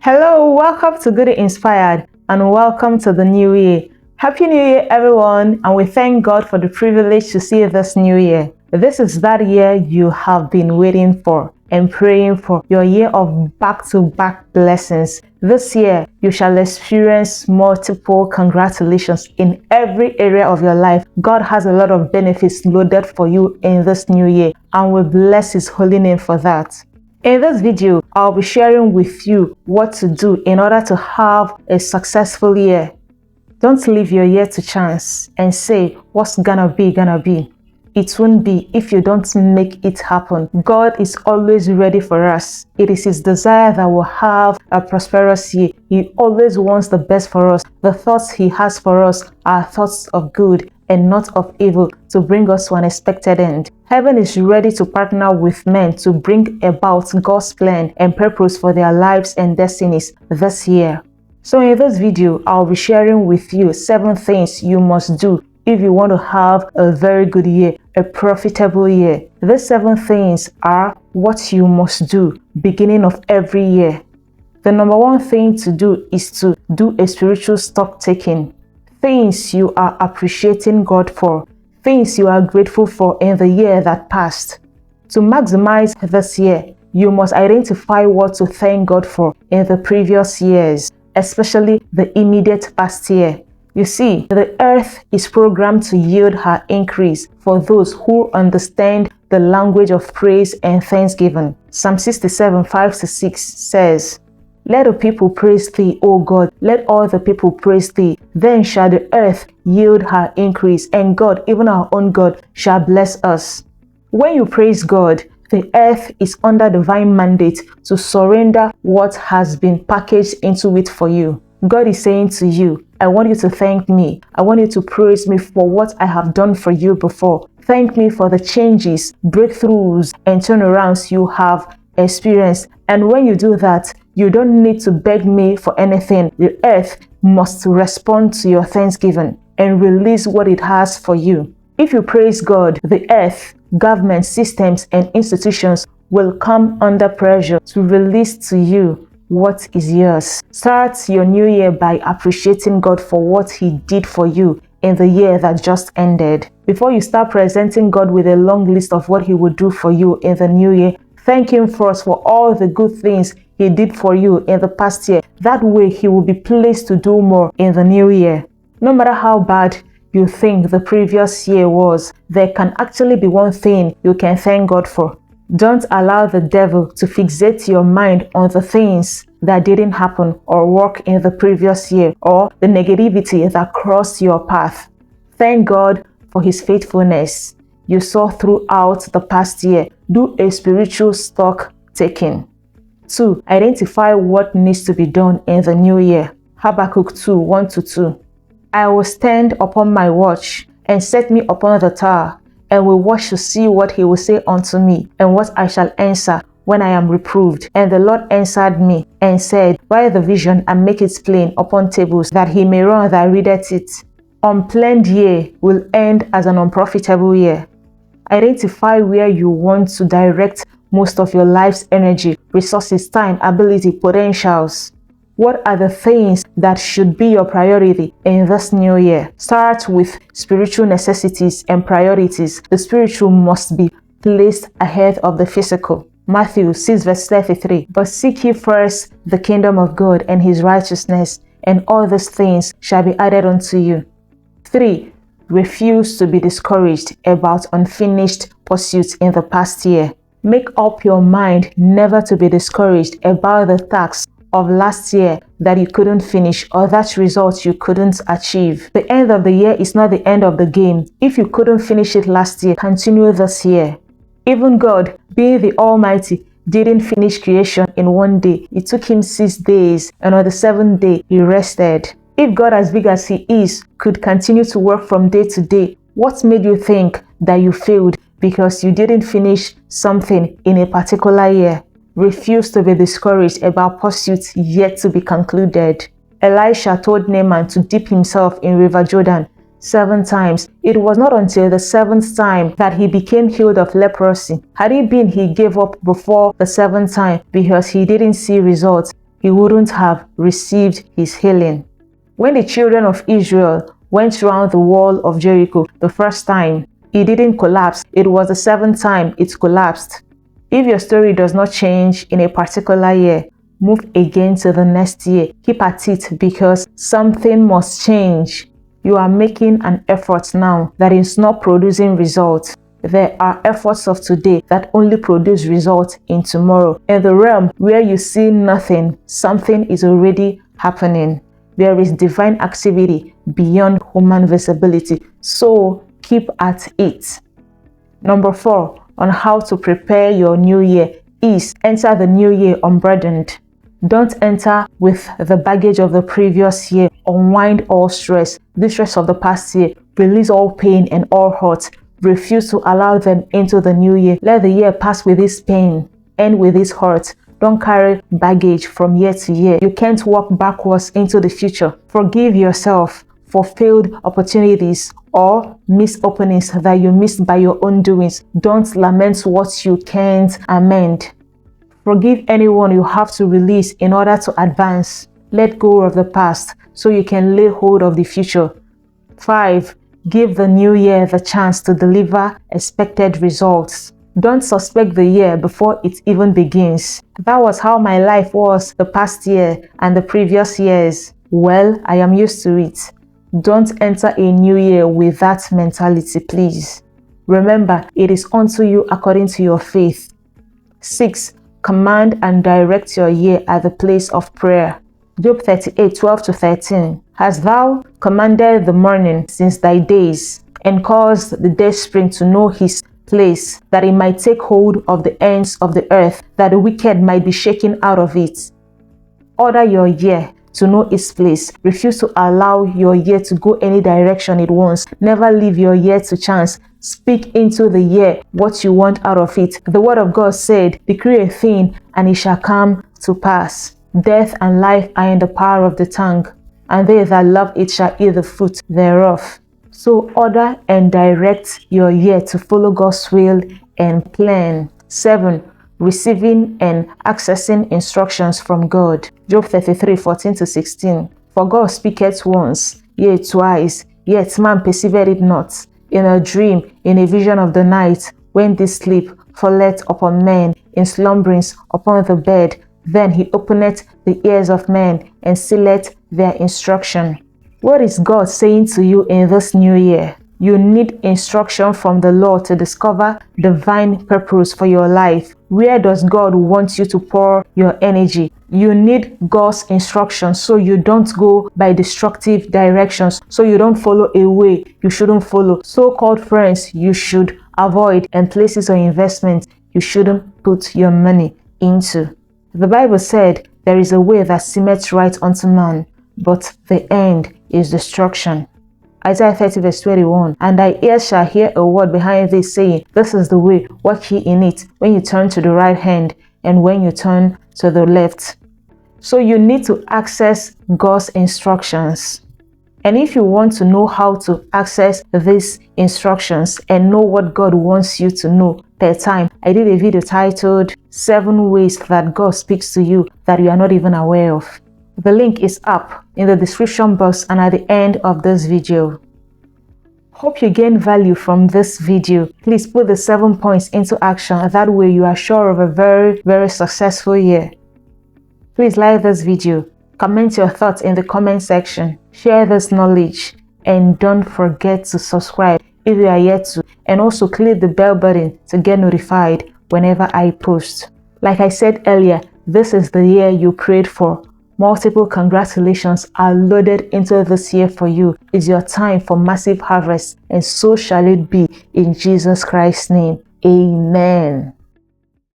Hello, welcome to Goody Inspired and welcome to the new year. Happy New Year, everyone, and we thank God for the privilege to see this new year. This is that year you have been waiting for and praying for, your year of back-to-back blessings. This year, you shall experience multiple congratulations in every area of your life. God has a lot of benefits loaded for you in this new year, and we bless His holy name for that. In this video, I'll be sharing with you what to do in order to have a successful year. Don't leave your year to chance and say, what's gonna be. It won't be if you don't make it happen. God is always ready for us. It is His desire that we'll have a prosperous year. He always wants the best for us. The thoughts He has for us are thoughts of good and not of evil, to bring us to an expected end. Heaven is ready to partner with men to bring about God's plan and purpose for their lives and destinies this year. So in this video, I'll be sharing with you 7 things you must do if you want to have a very good year, a profitable year. These 7 things are what you must do beginning of every year. The number 1 thing to do is to do a spiritual stock taking. Things you are appreciating God for, things you are grateful for in the year that passed. To maximize this year, you must identify what to thank God for in the previous years, especially the immediate past year. You see, the earth is programmed to yield her increase for those who understand the language of praise and thanksgiving. Psalm 67, 5-6 says, "Let the people praise thee, O God, let all the people praise thee. Then shall the earth yield her increase, and God, even our own God, shall bless us." When you praise God, the earth is under divine mandate to surrender what has been packaged into it for you. God is saying to you, I want you to thank me. I want you to praise me for what I have done for you before. Thank me for the changes, breakthroughs, and turnarounds you have experienced. And when you do that, you don't need to beg me for anything. The earth must respond to your thanksgiving and release what it has for you. If you praise God, the earth, government, systems, and institutions will come under pressure to release to you what is yours. Start your new year by appreciating God for what He did for you in the year that just ended. Before you start presenting God with a long list of what He will do for you in the new year, thank Him first for all the good things He did for you in the past year. That way, He will be pleased to do more in the new year. No matter how bad you think the previous year was, there can actually be one thing you can thank God for. Don't allow the devil to fixate your mind on the things that didn't happen or work in the previous year, or the negativity that crossed your path. Thank God for His faithfulness you saw throughout the past year. Do a spiritual stock taking. 2. Identify what needs to be done in the new year. Habakkuk 2, 1-2. I will stand upon my watch and set me upon the tower, and will watch to see what He will say unto me, and what I shall answer when I am reproved. And the Lord answered me and said, write the vision and make it plain upon tables, that he may run that readeth it. Unplanned year will end as an unprofitable year. Identify where you want to direct most of your life's energy, resources, time, ability, potentials. What are the things that should be your priority in this new year? Start with spiritual necessities and priorities. The spiritual must be placed ahead of the physical. Matthew 6:33. But seek ye first the kingdom of God and His righteousness, and all these things shall be added unto you. 3. Refuse to be discouraged about unfinished pursuits in the past year. Make up your mind never to be discouraged about the tasks of last year that you couldn't finish, or that result you couldn't achieve. The end of the year is not the end of the game. If you couldn't finish it last year, continue this year. Even God, being the Almighty, didn't finish creation in one day. It took Him 6 days, and on the 7th day, He rested. If God, as big as He is, could continue to work from day to day, what made you think that you failed because you didn't finish something in a particular year? Refuse to be discouraged about pursuits yet to be concluded. Elisha told Naaman to dip himself in River Jordan 7 times. It was not until the 7th time that he became healed of leprosy. Had it been he gave up before the 7th time because he didn't see results, he wouldn't have received his healing. When the children of Israel went round the wall of Jericho the first time, it didn't collapse. It was the seventh time it collapsed. If your story does not change in a particular year, move again to the next year. Keep at it because something must change. You are making an effort now that is not producing results. There are efforts of today that only produce results in tomorrow. In the realm where you see nothing, something is already happening. There is divine activity beyond human visibility. So keep at it. Number 4, on how to prepare your new year is enter the new year unburdened. Don't enter with the baggage of the previous year. Unwind all stress, the stress of the past year. Release all pain and all hurt. Refuse to allow them into the new year. Let the year pass with its pain, end with its hurt. Don't carry baggage from year to year. You can't walk backwards into the future. Forgive yourself for failed opportunities or missed openings that you missed by your own doings. Don't lament what you can't amend. Forgive anyone you have to release in order to advance. Let go of the past so you can lay hold of the future. 5. Give the new year the chance to deliver expected results. Don't suspect the year before it even begins. That was how my life was the past year and the previous years. Well, I am used to it. Don't enter a new year with that mentality, please. Remember, it is unto you according to your faith. 6. Command and direct your year at the place of prayer. Job 38:12-13. Hast thou commanded the morning since thy days, and caused the dayspring to know his place, that it might take hold of the ends of the earth, that the wicked might be shaken out of it? Order your year to know its place. Refuse to allow your year to go any direction it wants. Never leave your year to chance. Speak into the year what you want out of it. The word of God said, decree a thing and it shall come to pass. Death and life are in the power of the tongue, and they that love it shall eat the fruit thereof. So order and direct your year to follow God's will and plan. 7. Receiving and accessing instructions from God. Job 33:14-16. For God speaketh once, yea twice, yet man perceived it not. In a dream, in a vision of the night, when they sleep, falleth upon men, in slumberings upon the bed. Then he openeth the ears of men, and sealeth their instruction. What is God saying to you in this new year? You need instruction from the Lord to discover divine purpose for your life. Where does God want you to pour your energy? You need God's instruction so you don't go by destructive directions, so you don't follow a way you shouldn't follow. So-called friends you should avoid, and places of investment you shouldn't put your money into. The Bible said, there is a way that seemeth right unto man, but the end is destruction. Isaiah 30:21. And thy ears shall hear a word behind thee saying, this is the way, walk ye in it, when you turn to the right hand, and when you turn to the left. So you need to access God's instructions. And if you want to know how to access these instructions and know what God wants you to know per time, I did a video titled 7 ways that God speaks to you that you are not even aware of. The link is up in the description box and at the end of this video. Hope you gain value from this video. Please put the 7 points into action. That way you are sure of a very successful year. Please like this video. Comment your thoughts in the comment section. Share this knowledge. And don't forget to subscribe if you are yet to. And also click the bell button to get notified whenever I post. Like I said earlier, this is the year you prayed for. Multiple congratulations are loaded into this year for you. It's your time for massive harvest, and so shall it be in Jesus Christ's name. Amen.